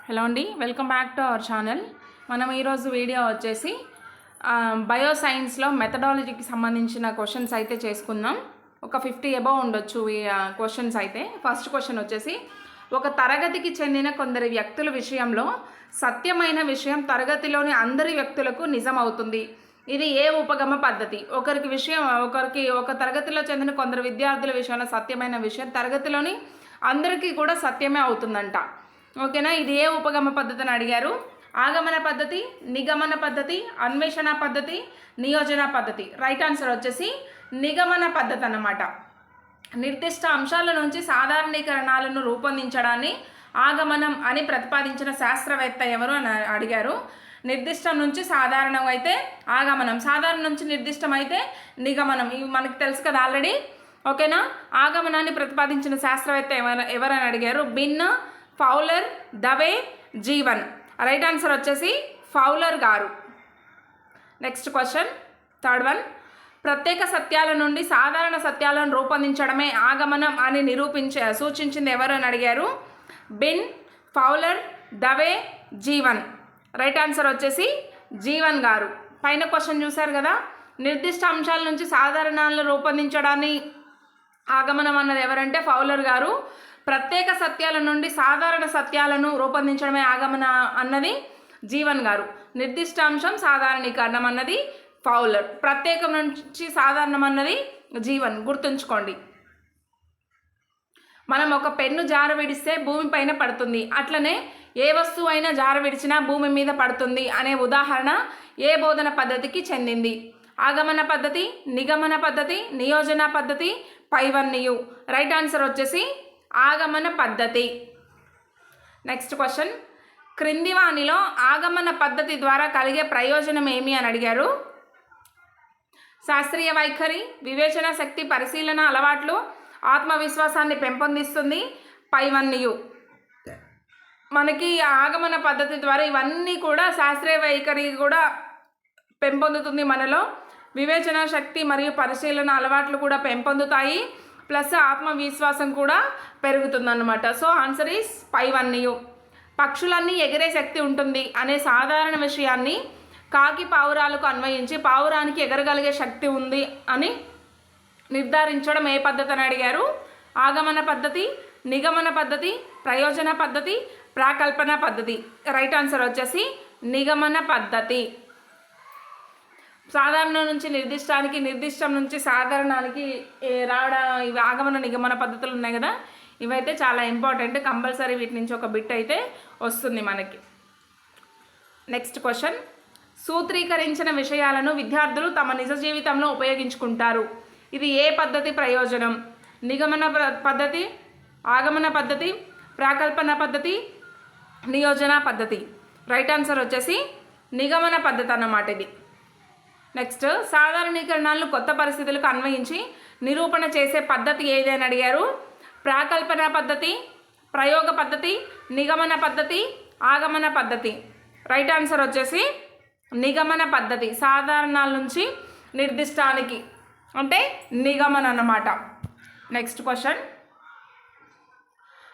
Hello అండి, welcome back to our channel. మనం ఈరోజు వీడియో వచ్చేసి బయో సైన్స్లో మెథడాలజీకి సంబంధించిన క్వశ్చన్స్ అయితే చేసుకుందాం. ఒక 50 అబౌవ్ ఉండొచ్చు ఈ క్వశ్చన్స్ అయితే. ఫస్ట్ క్వశ్చన్ వచ్చేసి, ఒక తరగతికి చెందిన కొందరి వ్యక్తుల విషయంలో సత్యమైన విషయం తరగతిలోని అందరి వ్యక్తులకు నిజం అవుతుంది. ఇది ఏ ఉపగమ పద్ధతి? ఒక తరగతిలో చెందిన కొందరు విద్యార్థుల విషయంలో సత్యమైన విషయం తరగతిలోని అందరికీ కూడా సత్యమే అవుతుందంట. ఓకేనా? ఇది ఏ ఉపగమ పద్ధతి అని అడిగారు. ఆగమన పద్ధతి, నిగమన పద్ధతి, అన్వేషణ పద్ధతి, నియోజన పద్ధతి. రైట్ ఆన్సర్ వచ్చేసి నిగమన పద్ధతి అన్నమాట. నిర్దిష్ట అంశాల నుంచి సాధారణీకరణాలను రూపొందించడాన్ని ఆగమనం అని ప్రతిపాదించిన శాస్త్రవేత్త ఎవరు అని అడిగారు. నిర్దిష్టం నుంచి సాధారణం అయితే ఆగమనం, సాధారణం నుంచి నిర్దిష్టం అయితే నిగమనం. ఇవి మనకు తెలుసు కదా ఆల్రెడీ. ఓకేనా? ఆగమనాన్ని ప్రతిపాదించిన శాస్త్రవేత్త ఎవరని అడిగారు. Bin, Fowler, Dave, Jevons. Right answer వచ్చేసి ఫౌలర్ గారు. Next question, third one. ప్రత్యేక సత్యాల నుండి సాధారణ సత్యాలను రూపొందించడమే ఆగమనం అని సూచించింది ఎవరు అని అడిగారు. Bin, Fowler, Dave, Jevons. Right answer వచ్చేసి జీవన్ గారు. పైన క్వశ్చన్ చూశారు కదా, నిర్దిష్ట అంశాల నుంచి సాధారణాలను రూపొందించడాన్ని ఆగమనం అన్నది ఎవరంటే ఫౌలర్ గారు. ప్రత్యేక సత్యాల నుండి సాధారణ సత్యాలను రూపొందించడమే ఆగమన అన్నది జీవన్ గారు. నిర్దిష్ట అంశం సాధారణీకరణం అన్నది ఫౌలర్. ప్రత్యేకం నుంచి సాధారణం అన్నది జీవన్. గుర్తుంచుకోండి. మనం ఒక పెన్ను జార విడిస్తే భూమి పైన పడుతుంది, అట్లనే ఏ వస్తువు అయినా జార విడిచినా భూమి మీద పడుతుంది అనే ఉదాహరణ ఏ బోధన పద్ధతికి చెందింది? ఆగమన పద్ధతి, నిగమన పద్ధతి, నియోజన పద్ధతి, పైవన్యు. రైట్ ఆన్సర్ వచ్చేసి ఆగమన పద్ధతి. నెక్స్ట్ క్వశ్చన్, క్రింది వానిలో ఆగమన పద్ధతి ద్వారా కలిగే ప్రయోజనం ఏమి అని అడిగారు. శాస్త్రీయ వైఖరి, వివేచన శక్తి, పరిశీలన అలవాట్లు, ఆత్మవిశ్వాసాన్ని పెంపొందిస్తుంది, పైవన్యు. మనకి ఆగమన పద్ధతి ద్వారా ఇవన్నీ కూడా శాస్త్రీయ వైఖరి కూడా పెంపొందుతుంది మనలో. వివేచన శక్తి మరియు పరిశీలన అలవాట్లు కూడా పెంపొందుతాయి, ప్లస్ ఆత్మవిశ్వాసం కూడా పెరుగుతుందన్నమాట. సో ఆన్సర్ ఈస్ పైవన్యు. పక్షులన్నీ ఎగిరే శక్తి ఉంటుంది అనే సాధారణ విషయాన్ని కాకి పావురాలకు అన్వయించి పావురానికి ఎగరగలిగే శక్తి ఉంది అని నిర్ధారించడం ఏ పద్ధతి అని అడిగారు. ఆగమన పద్ధతి, నిగమన పద్ధతి, ప్రయోజన పద్ధతి, ప్రాకల్పన పద్ధతి. రైట్ ఆన్సర్ వచ్చేసి నిగమన పద్ధతి. సాధారణం నుంచి నిర్దిష్టానికి, నిర్దిష్టం నుంచి సాధారణానికి రావడం ఇవి ఆగమన నిగమన పద్ధతులు ఉన్నాయి కదా, ఇవైతే చాలా ఇంపార్టెంట్. కంపల్సరీ వీటి నుంచి ఒక బిట్ అయితే వస్తుంది మనకి. నెక్స్ట్ క్వశ్చన్, సూత్రీకరించిన విషయాలను విద్యార్థులు తమ నిజ జీవితంలో ఉపయోగించుకుంటారు. ఇది ఏ పద్ధతి ప్రయోజనం? నిగమన పద్ధతి, ఆగమన పద్ధతి, ప్రాకల్పన పద్ధతి, నియోజన పద్ధతి. రైట్ ఆన్సర్ వచ్చేసి నిగమన పద్ధతి అన్నమాట ఇది. నెక్స్ట్, సాధారణీకరణాలను కొత్త పరిస్థితులకు అన్వయించి నిరూపణ చేసే పద్ధతి ఏది అని అడిగారు. ప్రాకల్పన పద్ధతి, ప్రయోగ పద్ధతి, నిగమన పద్ధతి, ఆగమన పద్ధతి. రైట్ ఆన్సర్ వచ్చేసి నిగమన పద్ధతి. సాధారణాల నుంచి నిర్దిష్టానికి అంటే నిగమన అన్నమాట. నెక్స్ట్ క్వశ్చన్,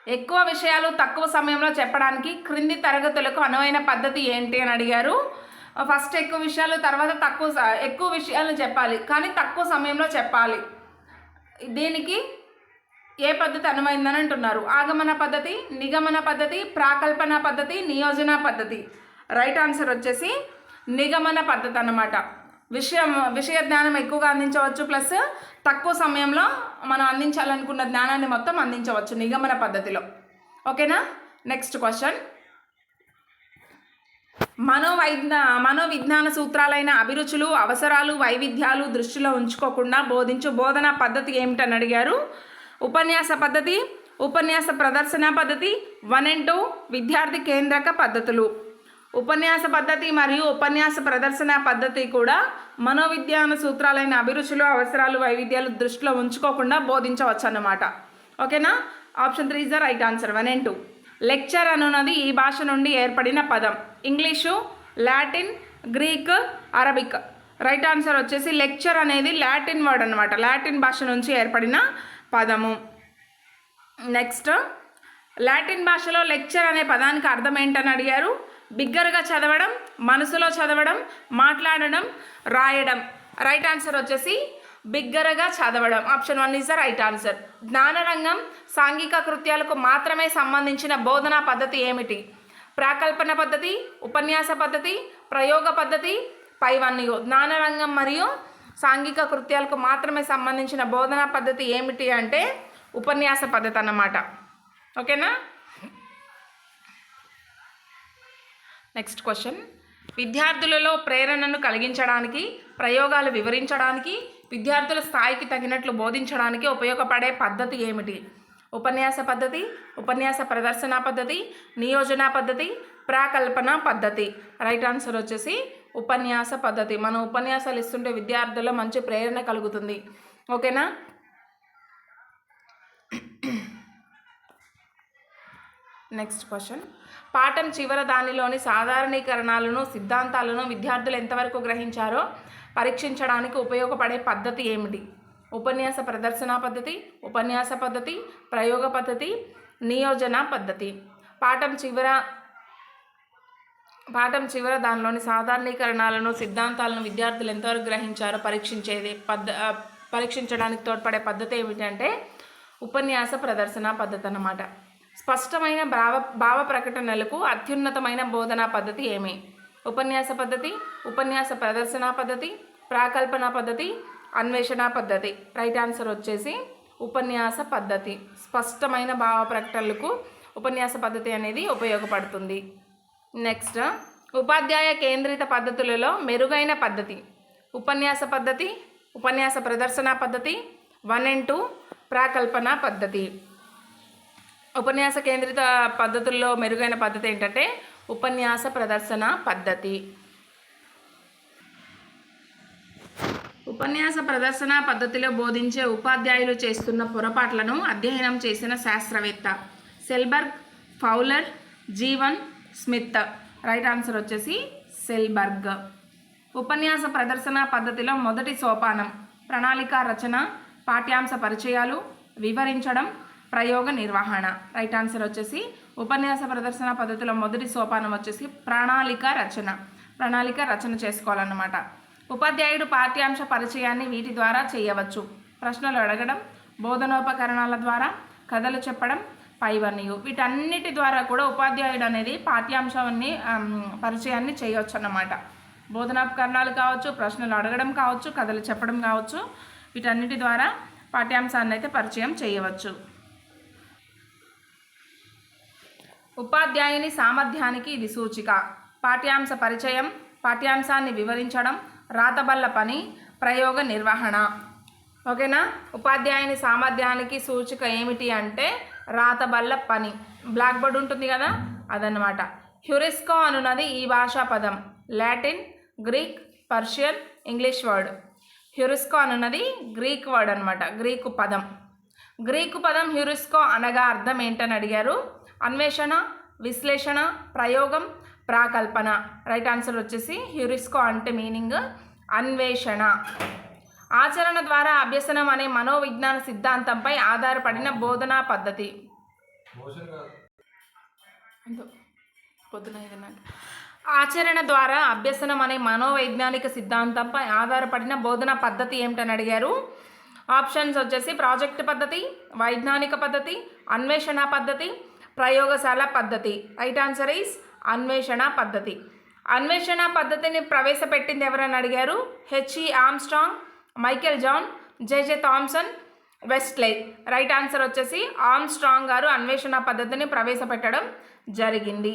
ఎక్కువ విషయాలు తక్కువ సమయంలో చెప్పడానికి క్రింది తరగతులకు అనువైన పద్ధతి ఏంటి అని అడిగారు. ఫస్ట్ ఎక్కువ విషయాలు, తర్వాత ఎక్కువ విషయాలు చెప్పాలి కానీ తక్కువ సమయంలో చెప్పాలి. దీనికి ఏ పద్ధతి అనువైందని అంటున్నారు. ఆగమన పద్ధతి, నిగమన పద్ధతి, ప్రాకల్పన పద్ధతి, నియోజన పద్ధతి. రైట్ ఆన్సర్ వచ్చేసి నిగమన పద్ధతి అన్నమాట. విషయ జ్ఞానం ఎక్కువగా అందించవచ్చు, ప్లస్ తక్కువ సమయంలో మనం అందించాలనుకున్న జ్ఞానాన్ని మొత్తం అందించవచ్చు నిగమన పద్ధతిలో. ఓకేనా? నెక్స్ట్ క్వశ్చన్, మనోవిజ్ఞాన సూత్రాలైన అభిరుచులు, అవసరాలు, వైవిధ్యాలు దృష్టిలో ఉంచుకోకుండా బోధించు బోధనా పద్ధతి ఏమిటని అడిగారు. ఉపన్యాస పద్ధతి, ఉపన్యాస ప్రదర్శన పద్ధతి, 1 and 2 విద్యార్థి కేంద్రక పద్ధతులు. ఉపన్యాస పద్ధతి మరియు ఉపన్యాస ప్రదర్శన పద్ధతి కూడా మనోవిజ్ఞాన సూత్రాలైన అభిరుచులు, అవసరాలు, వైవిధ్యాలు దృష్టిలో ఉంచుకోకుండా బోధించవచ్చు అన్నమాట. ఓకేనా? Option 3 is the right answer, 1 and 2. Lecture అనున్నది ఈ భాష నుండి ఏర్పడిన పదం. English, Latin, Greek, Arabic. Right answer వచ్చేసి లెక్చర్ అనేది లాటిన్ వర్డ్ అనమాట. లాటిన్ భాష నుంచి ఏర్పడిన పదము. నెక్స్ట్, లాటిన్ భాషలో లెక్చర్ అనే పదానికి అర్థం ఏంటని అడిగారు. బిగ్గరగా చదవడం, మనసులో చదవడం, మాట్లాడడం, రాయడం. రైట్ ఆన్సర్ వచ్చేసి బిగ్గరగా చదవడం. Option 1 is the right answer. జ్ఞానరంగం సాంఘిక కృత్యాలకు మాత్రమే సంబంధించిన బోధనా పద్ధతి ఏమిటి? ప్రాకల్పన పద్ధతి, ఉపన్యాస పద్ధతి, ప్రయోగ పద్ధతి, పైవన్నయు. జ్ఞానరంగం మరియు సాంఘిక కృత్యాలకు మాత్రమే సంబంధించిన బోధనా పద్ధతి ఏమిటి అంటే ఉపన్యాస పద్ధతి అన్నమాట. ఓకేనా? Next question. విద్యార్థులలో ప్రేరణను కలిగించడానికి, ప్రయోగాలు వివరించడానికి, విద్యార్థుల స్థాయికి తగినట్లు బోధించడానికి ఉపయోగపడే పద్ధతి ఏమిటి? ఉపన్యాస పద్ధతి, ఉపన్యాస ప్రదర్శన పద్ధతి, నియోజన పద్ధతి, ప్రాకల్పన పద్ధతి. రైట్ ఆన్సర్ వచ్చేసి ఉపన్యాస పద్ధతి. మనం ఉపన్యాసాలు ఇస్తుంటే విద్యార్థుల్లో మంచి ప్రేరణ కలుగుతుంది. ఓకేనా? Next question. పాఠం చివర దానిలోని సాధారణీకరణాలను, సిద్ధాంతాలను విద్యార్థులు ఎంతవరకు గ్రహించారో పరీక్షించడానికి ఉపయోగపడే పద్ధతి ఏమిటి? ఉపన్యాస ప్రదర్శన పద్ధతి, ఉపన్యాస పద్ధతి, ప్రయోగ పద్ధతి, నియోజన పద్ధతి. పాఠం చివర దానిలోని సాధారణీకరణాలను, సిద్ధాంతాలను విద్యార్థులు ఎంతవరకు గ్రహించారో పరీక్షించడానికి తోడ్పడే పద్ధతి ఏమిటంటే ఉపన్యాస ప్రదర్శన పద్ధతి అన్నమాట. స్పష్టమైన భావ ప్రకటనలకు అత్యున్నతమైన బోధనా పద్ధతి ఏమి? ఉపన్యాస పద్ధతి, ఉపన్యాస ప్రదర్శన పద్ధతి, ప్రాకల్పన పద్ధతి, అన్వేషణ పద్ధతి. రైట్ ఆన్సర్ వచ్చేసి ఉపన్యాస పద్ధతి. స్పష్టమైన భావ ప్రకటనలకు ఉపన్యాస పద్ధతి అనేది ఉపయోగపడుతుంది. నెక్స్ట్, ఉపాధ్యాయ కేంద్రిత పద్ధతులలో మెరుగైన పద్ధతి. ఉపన్యాస పద్ధతి, ఉపన్యాస ప్రదర్శన పద్ధతి, 1 and 2, ప్రాకల్పన పద్ధతి. ఉపన్యాస కేంద్రిత పద్ధతుల్లో మెరుగైన పద్ధతి ఏంటంటే ఉపన్యాస ప్రదర్శన పద్ధతి. ఉపన్యాస ప్రదర్శన పద్ధతిలో బోధించే ఉపాధ్యాయులు చేస్తున్న పొరపాట్లను అధ్యయనం చేసిన శాస్త్రవేత్త Selberg, Fowler, Jeevan, Smith. Right answer వచ్చేసి సెల్బర్గ్. ఉపన్యాస ప్రదర్శన పద్ధతిలో మొదటి సోపానం ప్రణాళిక రచన, పాఠ్యాంశ పరిచయాలు, వివరించడం, ప్రయోగ నిర్వహణ. రైట్ ఆన్సర్ వచ్చేసి ఉపన్యాస ప్రదర్శన పద్ధతిలో మొదటి సోపానం వచ్చేసి ప్రణాళిక రచన చేసుకోవాలన్నమాట. ఉపాధ్యాయుడు పాఠ్యాంశ పరిచయాన్ని వీటి ద్వారా చేయవచ్చు. ప్రశ్నలు అడగడం, బోధనోపకరణాల ద్వారా, కథలు చెప్పడం, పైవన్నయు. వీటన్నిటి ద్వారా కూడా ఉపాధ్యాయుడు అనేది పాఠ్యాంశాన్ని పరిచయాన్ని చేయవచ్చు అన్నమాట. బోధనోపకరణాలు కావచ్చు, ప్రశ్నలు అడగడం కావచ్చు, కథలు చెప్పడం కావచ్చు. వీటన్నిటి ద్వారా పాఠ్యాంశాన్ని అయితే పరిచయం చేయవచ్చు. ఉపాధ్యాయుని సామర్థ్యానికి ఇది సూచిక. పాఠ్యాంశ పరిచయం, పాఠ్యాంశాన్ని వివరించడం, రాతబల్ల పని, ప్రయోగ నిర్వహణ. ఓకేనా? ఉపాధ్యాయుని సామర్థ్యానికి సూచిక ఏమిటి అంటే రాతబల్ల పని. బ్లాక్ బోర్డ్ ఉంటుంది కదా, అదన్నమాట. హ్యూరిస్కో అనున్నది ఈ భాషా పదం. Latin, Greek, Persian, English word. Heurisco అనున్నది గ్రీక్ వర్డ్ అనమాట, గ్రీకు పదం హ్యూరిస్కో అనగా అర్థం ఏంటని అడిగారు. అన్వేషణ, విశ్లేషణ, ప్రయోగం, ప్రాకల్పన. రైట్ ఆన్సర్ వచ్చేసి హ్యూరిస్కో అంటే మీనింగ్ అన్వేషణ. ఆచరణ ద్వారా అభ్యసనం అనే మనోవిజ్ఞాన సిద్ధాంతంపై ఆధారపడిన బోధనా పద్ధతి. ఆచరణ ద్వారా అభ్యసనం అనే మనోవైజ్ఞానిక సిద్ధాంతంపై ఆధారపడిన బోధనా పద్ధతి ఏమిటని అడిగారు. ఆప్షన్స్ వచ్చేసి ప్రాజెక్ట్ పద్ధతి, వైజ్ఞానిక పద్ధతి, అన్వేషణ పద్ధతి, ప్రయోగశాల పద్ధతి. రైట్ ఆన్సర్ ఈస్ అన్వేషణ పద్ధతి. అన్వేషణ పద్ధతిని ప్రవేశపెట్టింది ఎవరని అడిగారు. హెచ్ఈ Armstrong, Michael John, J J Thomson, వెస్ట్లే. Right answer వచ్చేసి ఆర్మ్స్ట్రాంగ్ గారు అన్వేషణ పద్ధతిని ప్రవేశపెట్టడం జరిగింది.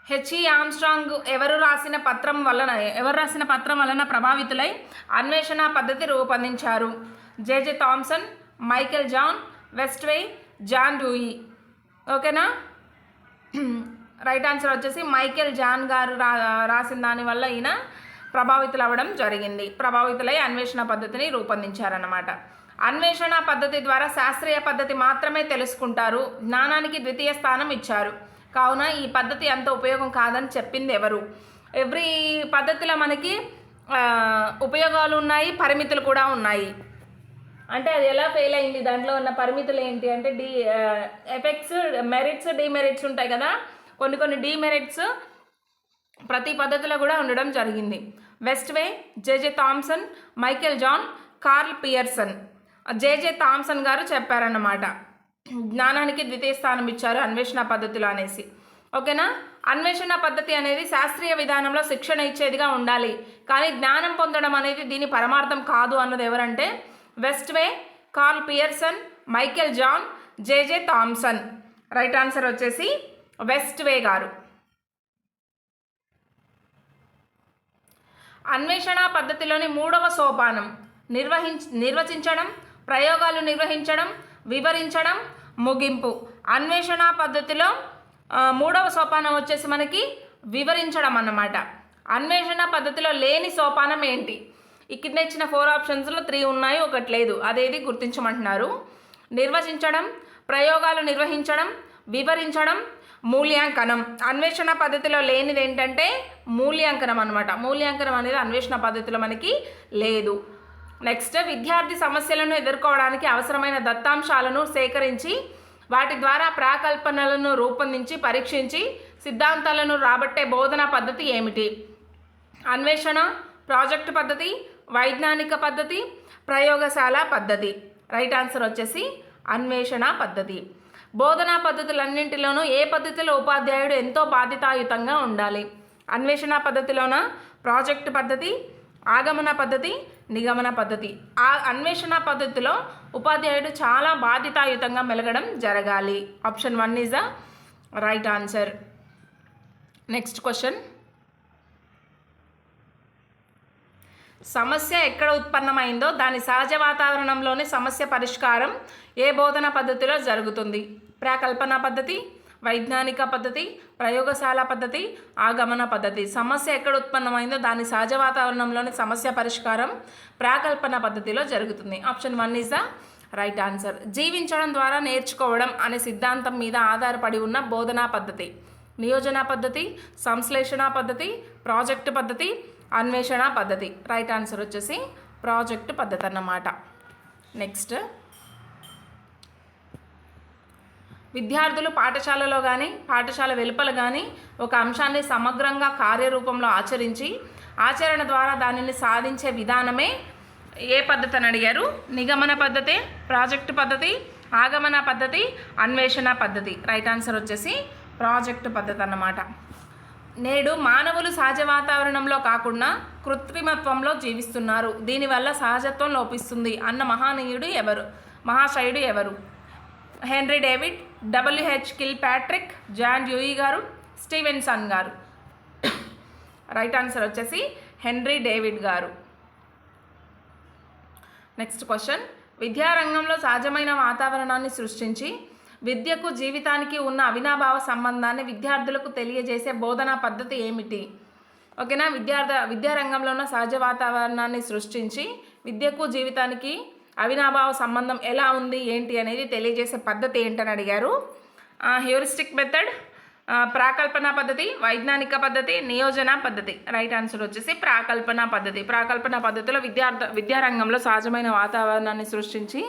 హెచ్ఈ ఆర్మ్స్ట్రాంగ్ ఎవరు రాసిన పత్రం వలన ప్రభావితులై అన్వేషణ పద్ధతి రూపొందించారు. JJ Thomson, Michael John, Westway, John Dewey. ఓకేనా? రైట్ ఆన్సర్ వచ్చేసి మైకేల్ జాన్ గారు రాసిన దానివల్ల ఈయన ప్రభావితులై అన్వేషణ పద్ధతిని రూపొందించారన్నమాట. అన్వేషణ పద్ధతి ద్వారా శాస్త్రీయ పద్ధతి మాత్రమే తెలుసుకుంటారు. జ్ఞానానికి ద్వితీయ స్థానం ఇచ్చారు. కావున ఈ పద్ధతి అంత ఉపయోగం కాదని చెప్పింది ఎవరు? ఎవ్రీ పద్ధతిలో మనకి ఉపయోగాలు ఉన్నాయి, పరిమితులు కూడా ఉన్నాయి. అంటే అది ఎలా ఫెయిల్ అయింది, దాంట్లో ఉన్న పరిమితులు ఏంటి అంటే ఎఫెక్ట్స్, మెరిట్స్, డిమెరిట్స్ ఉంటాయి కదా, కొన్ని డిమెరిట్స్ ప్రతి పద్ధతిలో కూడా ఉండడం జరిగింది. Westway, JJ Thomson, Michael John, Karl Pearson. JJ Thomson గారు చెప్పారన్నమాట, జ్ఞానానికి ద్వితీయ స్థానం ఇచ్చారు అన్వేషణ పద్ధతిలో అనేసి. ఓకేనా. అన్వేషణ పద్ధతి అనేది శాస్త్రీయ విధానంలో శిక్షణ ఇచ్చేదిగా ఉండాలి, కానీ జ్ఞానం పొందడం అనేది దీని పరమార్థం కాదు అన్నది ఎవరంటే వెస్ట్వే, curl Pearson, Michael John, J J Thomson. Right answer వచ్చేసి వెస్ట్వే గారు. అన్వేషణ పద్ధతిలోని 3వ సోపానం నిర్వచించడం, ప్రయోగాలు నిర్వహించడం, వివరించడం, ముగింపు. అన్వేషణ పద్ధతిలో 3వ సోపానం వచ్చేసి మనకి వివరించడం అన్నమాట. అన్వేషణ పద్ధతిలో లేని సోపానం ఏంటి? ఇక్కడ ఇచ్చిన 4 ఆప్షన్స్లో 3 ఉన్నాయి, ఒకటి లేదు. అదేది గుర్తించమంటున్నారు. నిర్వచించడం, ప్రయోగాలు నిర్వహించడం, వివరించడం, మూల్యాంకనం. అన్వేషణ పద్ధతిలో లేనిది ఏంటంటే మూల్యాంకనం అనమాట. మూల్యాంకనం అనేది అన్వేషణ పద్ధతిలో మనకి లేదు. నెక్స్ట్, విద్యార్థి సమస్యలను ఎదుర్కోవడానికి అవసరమైన దత్తాంశాలను సేకరించి వాటి ద్వారా ప్రాకల్పనలను రూపొందించి పరీక్షించి సిద్ధాంతాలను రాబట్టే బోధనా పద్ధతి ఏమిటి? అన్వేషణ, ప్రాజెక్టు పద్ధతి, వైజ్ఞానిక పద్ధతి, ప్రయోగశాల పద్ధతి. రైట్ ఆన్సర్ వచ్చేసి అన్వేషణ పద్ధతి. బోధనా పద్ధతులన్నింటిలోనూ ఏ పద్ధతిలో ఉపాధ్యాయుడు ఎంతో బాధ్యతాయుతంగా ఉండాలి? అన్వేషణ పద్ధతిలోన ప్రాజెక్టు పద్ధతి, ఆగమన పద్ధతి, నిగమన పద్ధతి. ఆ అన్వేషణ పద్ధతిలో ఉపాధ్యాయుడు చాలా బాధ్యతాయుతంగా మెలగడం జరగాలి. Option 1 is the right answer. Next question, సమస్య ఎక్కడ ఉత్పన్నమైందో దాని సహజ వాతావరణంలోనే సమస్య పరిష్కారం ఏ బోధన పద్ధతిలో జరుగుతుంది? ప్రాకల్పన పద్ధతి, వైజ్ఞానిక పద్ధతి, ప్రయోగశాల పద్ధతి, ఆగమన పద్ధతి. సమస్య ఎక్కడ ఉత్పన్నమైందో దాని సహజ వాతావరణంలోని సమస్య పరిష్కారం ప్రాకల్పన పద్ధతిలో జరుగుతుంది. Option 1 is the right answer. జీవించడం ద్వారా నేర్చుకోవడం అనే సిద్ధాంతం మీద ఆధారపడి ఉన్న బోధనా పద్ధతి నియోజన పద్ధతి, సంశ్లేషణ పద్ధతి, ప్రాజెక్టు పద్ధతి, అన్వేషణ పద్ధతి. రైట్ ఆన్సర్ వచ్చేసి ప్రాజెక్టు పద్ధతి అన్నమాట. నెక్స్ట్, విద్యార్థులు పాఠశాలలో కానీ పాఠశాల వెలుపల కానీ ఒక అంశాన్ని సమగ్రంగా కార్యరూపంలో ఆచరించి ఆచరణ ద్వారా దానిని సాధించే విధానమే ఏ పద్ధతి అని అడిగారు? నిగమన పద్ధతి, ప్రాజెక్టు పద్ధతి, ఆగమన పద్ధతి, అన్వేషణ పద్ధతి. రైట్ ఆన్సర్ వచ్చేసి ప్రాజెక్టు పద్ధతి అన్నమాట. నేడు మానవులు సహజ వాతావరణంలో కాకుండా కృత్రిమత్వంలో జీవిస్తున్నారు, దీనివల్ల సహజత్వం లోపిస్తుంది అన్న మహాశయుడు ఎవరు? Henry David, WH Kilpatrick, John Dewey గారు, స్టీవెన్సన్ గారు. రైట్ ఆన్సర్ వచ్చేసి హెన్రీ డేవిడ్ గారు. నెక్స్ట్ క్వశ్చన్, విద్యారంగంలో సహజమైన వాతావరణాన్ని సృష్టించి విద్యకు జీవితానికి ఉన్న అవినాభావ సంబంధాన్ని విద్యార్థులకు తెలియజేసే బోధనా పద్ధతి ఏమిటి? ఓకేనా. విద్యారంగంలో ఉన్న సహజ వాతావరణాన్ని సృష్టించి విద్యకు జీవితానికి అవినాభావ సంబంధం ఎలా ఉంది ఏంటి అనేది తెలియజేసే పద్ధతి ఏంటని అడిగారు. హ్యూరిస్టిక్ మెథడ్, ప్రాకల్పన పద్ధతి, వైజ్ఞానిక పద్ధతి, నియోజన పద్ధతి. రైట్ ఆన్సర్ వచ్చేసి ప్రాకల్పన పద్ధతి. ప్రాకల్పన పద్ధతిలో విద్యారంగంలో సహజమైన వాతావరణాన్ని సృష్టించి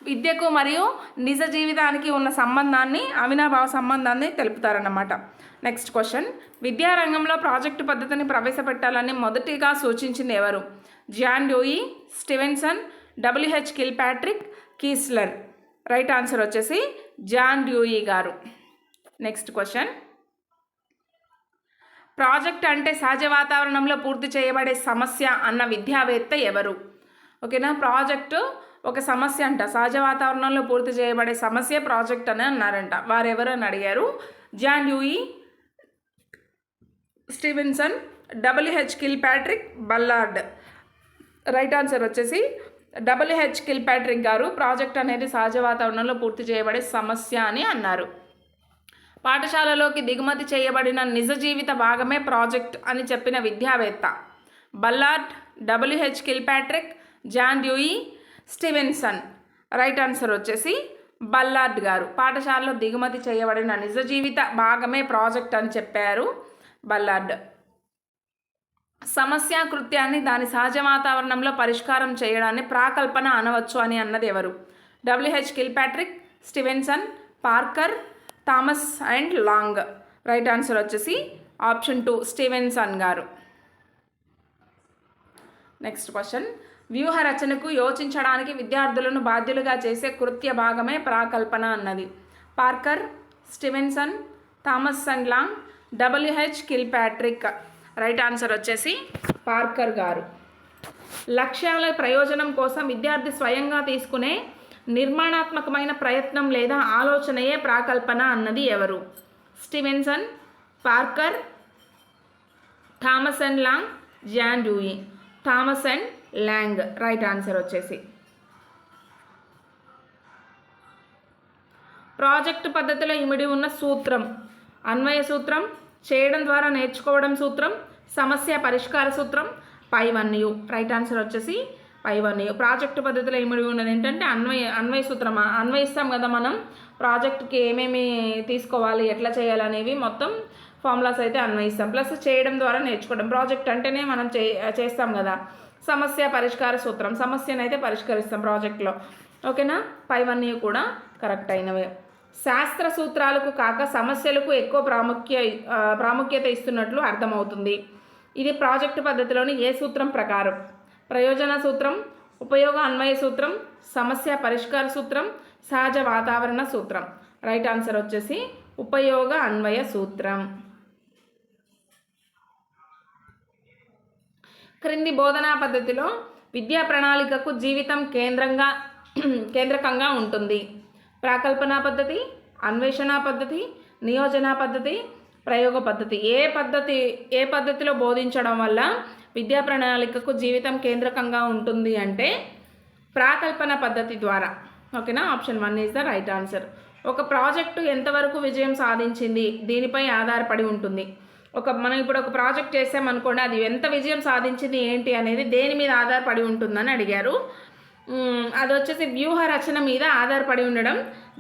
విద్యకు మరియు నిజ జీవితానికి ఉన్న సంబంధాన్ని, అవినాభావ సంబంధాన్ని తెలుపుతారన్నమాట. నెక్స్ట్ క్వశ్చన్, విద్యారంగంలో ప్రాజెక్టు పద్ధతిని ప్రవేశపెట్టాలని మొదటిగా సూచించింది ఎవరు? John Dewey, Stevenson, WH Kilpatrick, Kisler. Right answer వచ్చేసి జాన్ డ్యూయి గారు. నెక్స్ట్ క్వశ్చన్, ప్రాజెక్ట్ అంటే సహజ వాతావరణంలో పూర్తి చేయబడే సమస్య అన్న విద్యావేత్త ఎవరు? ఓకేనా. ప్రాజెక్టు ఒక సమస్య అంట, సహజ వాతావరణంలో పూర్తి చేయబడే సమస్య ప్రాజెక్ట్ అని అన్నారంట. వారెవరు అని అడిగారు? John Dewey, Stevenson, WH Kilpatrick, Ballard. Right answer వచ్చేసి WH కిల్పాట్రిక్ గారు ప్రాజెక్ట్ అనేది సహజ వాతావరణంలో పూర్తి చేయబడే సమస్య అని అన్నారు. పాఠశాలలోకి దిగుమతి చేయబడిన నిజ జీవిత భాగమే ప్రాజెక్ట్ అని చెప్పిన విద్యావేత్త Ballard, WH Kilpatrick, John Dewey, Stevenson. Right answer వచ్చేసి బల్లార్డ్ గారు. పాఠశాలలో దిగుమతి చేయబడిన నిజ జీవిత భాగమే ప్రాజెక్ట్ అని చెప్పారు బల్లార్డ్. సమస్య కృత్యాన్ని దాని సహజ వాతావరణంలో పరిష్కారం చేయడాన్ని ప్రాకల్పన అనవచ్చు అని అన్నది ఎవరు? W H Kilpatrick, Stevenson, Parker, Thomas and Long. Right answer వచ్చేసి ఆప్షన్ 2 స్టీవెన్సన్ గారు. నెక్స్ట్ క్వశ్చన్, వ్యూహ రచనకు యోచించడానికి విద్యార్థులను బాధ్యులుగా చేసే కృత్య భాగమే ప్రాకల్పన అన్నది. Parker, Stevenson, Thomas and Long, W H Kilpatrick. Right answer వచ్చేసి పార్కర్ గారు. లక్ష్యాల ప్రయోజనం కోసం విద్యార్థి స్వయంగా తీసుకునే నిర్మాణాత్మకమైన ప్రయత్నం లేదా ఆలోచనయే ప్రాకల్పన అన్నది ఎవరు? Stevenson, Parker, Thomas and Long, John Dewey. Thomas and Long. Right answer వచ్చేసి. ప్రాజెక్టు పద్ధతిలో ఇమిడి ఉన్న సూత్రం. అన్వయ సూత్రం, చేయడం ద్వారా నేర్చుకోవడం సూత్రం, సమస్య పరిష్కార సూత్రం, పైవన్యు. రైట్ ఆన్సర్ వచ్చేసి పైవన్యు. ప్రాజెక్టు పద్ధతిలో ఇమిడి ఉన్నది ఏంటంటే అన్వయ సూత్రం. అన్వయిస్తాం కదా మనం ప్రాజెక్ట్కి ఏమేమి తీసుకోవాలి, ఎట్లా చేయాలనేవి మొత్తం ఫార్ములాస్ అయితే అన్వయిస్తాం. ప్లస్ చేయడం ద్వారా నేర్చుకోవడం. ప్రాజెక్ట్ అంటేనే మనం చేస్తాం కదా. సమస్య పరిష్కార సూత్రం, సమస్యను అయితే పరిష్కరిస్తాం ప్రాజెక్ట్లో. ఓకేనా? పైవన్నీ కూడా కరెక్ట్ అయినవే. శాస్త్ర సూత్రాలకు కాక సమస్యలకు ఎక్కువ ప్రాముఖ్యత ఇస్తున్నట్లు అర్థమవుతుంది. ఇది ప్రాజెక్టు పద్ధతిలోని ఏ సూత్రం ప్రకారం? ప్రయోజన సూత్రం, ఉపయోగ అన్వయ సూత్రం, సమస్య పరిష్కార సూత్రం, సహజ వాతావరణ సూత్రం. రైట్ ఆన్సర్ వచ్చేసి ఉపయోగ అన్వయ సూత్రం. క్రింది బోధనా పద్ధతిలో విద్యా ప్రణాళికకు జీవితం కేంద్రకంగా ఉంటుంది. ప్రాకల్పన పద్ధతి, అన్వేషణ పద్ధతి, నియోజన పద్ధతి, ప్రయోగ పద్ధతి. ఏ పద్ధతిలో బోధించడం వల్ల విద్యా ప్రణాళికకు జీవితం కేంద్రకంగా ఉంటుంది అంటే ప్రాకల్పన పద్ధతి ద్వారా. ఓకేనా? Option 1 is the right answer. ఒక ప్రాజెక్టు ఎంతవరకు విజయం సాధించింది దీనిపై ఆధారపడి ఉంటుంది. మనం ఇప్పుడు ఒక ప్రాజెక్ట్ చేసామనుకోండి, అది ఎంత విజయం సాధించింది ఏంటి అనేది దేని మీద ఆధారపడి ఉంటుందని అడిగారు. అది వచ్చేసి వ్యూహ రచన మీద ఆధారపడి ఉండడం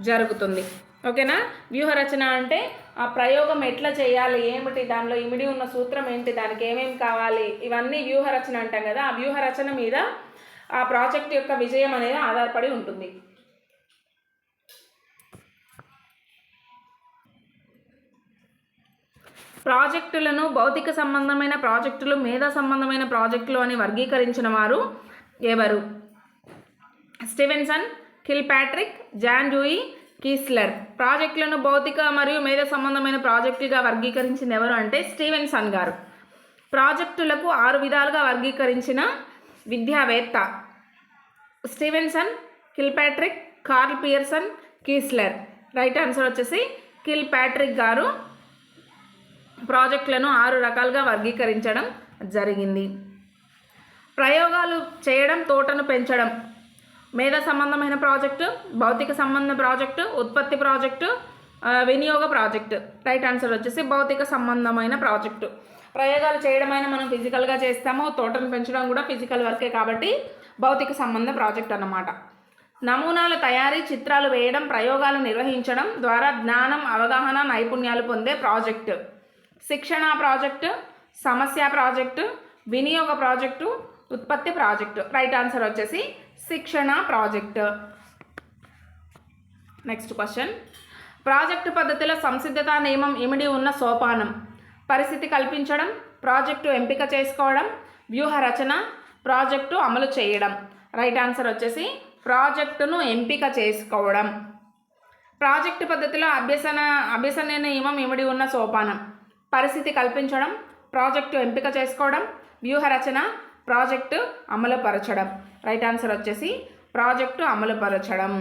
జరుగుతుంది. ఓకేనా? వ్యూహ రచన అంటే ఆ ప్రయోగం ఎట్లా చేయాలి, ఏమిటి, దానిలో ఇమిడి ఉన్న సూత్రం ఏంటి, దానికి ఏమేమి కావాలి, ఇవన్నీ వ్యూహ రచన అంటాం కదా. ఆ వ్యూహ రచన మీద ఆ ప్రాజెక్ట్ యొక్క విజయం అనేది ఆధారపడి ఉంటుంది. ప్రాజెక్టులను భౌతిక సంబంధమైన ప్రాజెక్టులు, మేధా సంబంధమైన ప్రాజెక్టులు అని వర్గీకరించిన వారు ఎవరు? Stevenson, Kilpatrick, John Dewey, Kisler. ప్రాజెక్టులను భౌతిక మరియు మేధా సంబంధమైన ప్రాజెక్టుగా వర్గీకరించింది ఎవరు అంటే స్టీవెన్సన్ గారు. ప్రాజెక్టులకు 6 విధాలుగా వర్గీకరించిన విద్యావేత్త Stevenson, Kilpatrick, Karl Pearson, Kisler. Right answer వచ్చేసి కిల్పాట్రిక్ గారు ప్రాజెక్టులను 6 రకాలుగా వర్గీకరించడం జరిగింది. ప్రయోగాలు చేయడం, తోటను పెంచడం. మేధా సంబంధమైన ప్రాజెక్టు, భౌతిక సంబంధ ప్రాజెక్టు, ఉత్పత్తి ప్రాజెక్టు, వినియోగ ప్రాజెక్టు. రైట్ ఆన్సర్ వచ్చేసి భౌతిక సంబంధమైన ప్రాజెక్టు. ప్రయోగాలు చేయడమైన మనం ఫిజికల్గా చేస్తాము, తోటను పెంచడం కూడా ఫిజికల్ వర్కే కాబట్టి భౌతిక సంబంధ ప్రాజెక్ట్ అన్నమాట. నమూనాల తయారీ, చిత్రాలు వేయడం, ప్రయోగాలు నిర్వహించడం ద్వారా జ్ఞానం, అవగాహన, నైపుణ్యాలు పొందే ప్రాజెక్టు. శిక్షణ ప్రాజెక్టు, సమస్య ప్రాజెక్టు, వినియోగ ప్రాజెక్టు, ఉత్పత్తి ప్రాజెక్టు. రైట్ ఆన్సర్ వచ్చేసి శిక్షణ ప్రాజెక్టు. నెక్స్ట్ క్వశ్చన్, ప్రాజెక్టు పద్ధతిలో సంసిద్ధతా నియమం ఇమిడి ఉన్న సోపానం. పరిస్థితి కల్పించడం, ప్రాజెక్టు ఎంపిక చేసుకోవడం, వ్యూహ రచన, ప్రాజెక్టు అమలు చేయడం. రైట్ ఆన్సర్ వచ్చేసి ప్రాజెక్టును ఎంపిక చేసుకోవడం. ప్రాజెక్టు పద్ధతిలో అభ్యసన నియమం ఇమిడి ఉన్న సోపానం. పరిస్థితి కల్పించడం, ప్రాజెక్టు ఎంపిక చేసుకోవడం, వ్యూహ రచన, ప్రాజెక్టు అమలుపరచడం. రైట్ ఆన్సర్ వచ్చేసి ప్రాజెక్టు అమలుపరచడం.